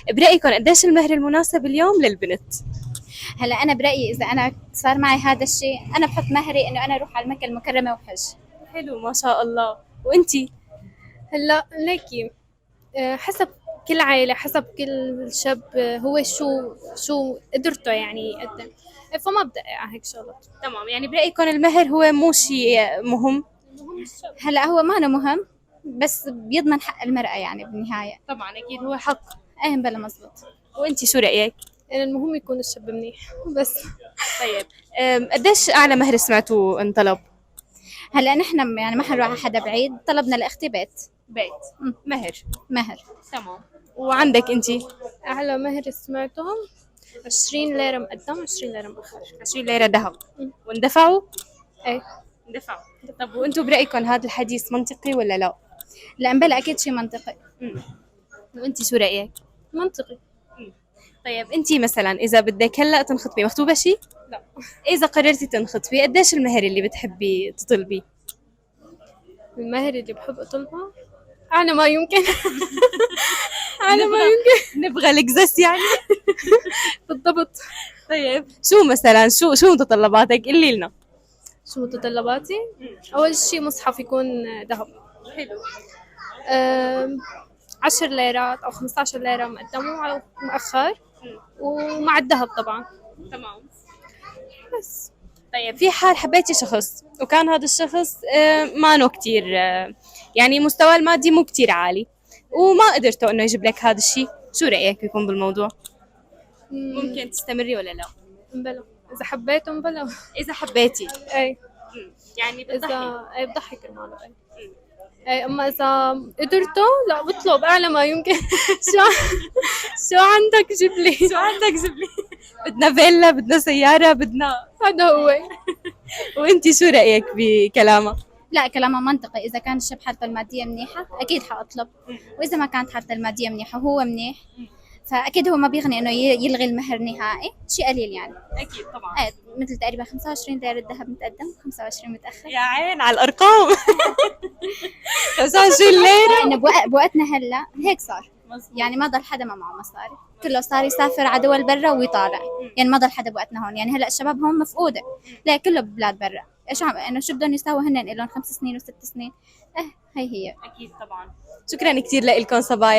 برأيكم قديش المهر المناسب اليوم للبنت؟ هلا انا برايي اذا انا صار معي هذا الشيء انا بحط مهري انه انا اروح على مكه المكرمه وحج. حلو ما شاء الله. وانتي؟ هلا ليكي حسب كل عائلة، حسب كل شاب، هو شو قدرته يعني يقدم. فما بدقق على هيك شغلات. تمام، يعني برأيكم المهر هو مو شيء مهم؟ هلا هو ما أنا مهم، بس بيضمن حق المرأة يعني بالنهاية. طبعا أكيد هو حق. ايه بلا مزبوط. وانتي شو رأيك؟ يعني المهم يكون الشاب منيح بس. طيب، قديش أعلى مهر سمعتوا انطلب؟ هلا نحن يعني ما حنروح على حدا بعيد، طلبنا لاختي بيت. بيت. مهر. مهر. تمام. وعندك انتي؟ أعلى مهر سمعتهم 20 ليرة مقدم، 20 ليرة مؤخر. 20 ليرة ذهب. واندفعوا؟ ايه اندفعوا. طب وانتوا برأيكم هذا الحديث منطقي ولا لا؟ لا بلا أكيد شيء منطقي. وانتي شو رأيك؟ منطقي. طيب انتي مثلا إذا بدك هلا تنخطبي مخطوبة شي؟ لا. إذا قررتي تنخطبي قديش المهر اللي بتحبي تطلبيه؟ المهر اللي بحب أطلبه أعلى ما يمكن. أعلى ما يمكن. نبغى لكزس يعني. بالضبط. طيب شو مثلا شو متطلباتك قولي لنا. شو متطلباتي؟ أول شيء مصحف يكون ذهب. حلو. 10 ليرات أو 15 ليرة مقدم أو مؤخر، ومع الذهب طبعا. تمام. بس طيب في حال حبيتي شخص وكان هذا الشخص ما نو كتير يعني مستواه المادي مو كتير عالي وما قدرتوا انه يجيب لك هذا الشيء، شو رأيك يكون بالموضوع؟ ممكن تستمري ولا لا؟ بلا إذا حبيتهم بلا. إذا حبيتي. أي يعني بتضحي. إذا أي بضحي كرماله. أي أما إذا قدرته لا بطلب أعلى ما يمكن. شو عندك جيب لي. شو عندك جيب لي. بدنا فيلا، بدنا سيارة، بدنا. هذا هو. وانتي شو رأيك بكلامها؟ لا كلامها منطقي، إذا كان الشاب حالته المادية منيحة أكيد حأطلب، وإذا ما كانت حالته المادية منيحة وهو منيح فأكيد هو ما بيغني إنه يلغي المهر نهائي، شيء قليل يعني. أكيد طبعا. ايه مثل تقريبا 25 ليرة الذهب متقدم، 25 متأخر. يا عين على الأرقام. 25 ليرة. لأنه بوقتنا هلا هيك صار. مزبوط. يعني ما ضل حدا ما معه مصاري، كله صار يسافر على دول برا ويطالع. يعني ما ضل حدا بوقتنا هون، يعني هلا الشباب هون مفقودة، لا كله ببلاد برا. ايش عم انه شو بدهم يساووا هن لهم 5 سنين و6 سنين. هي أكيد طبعا. شكرا كتير لكم صبايا.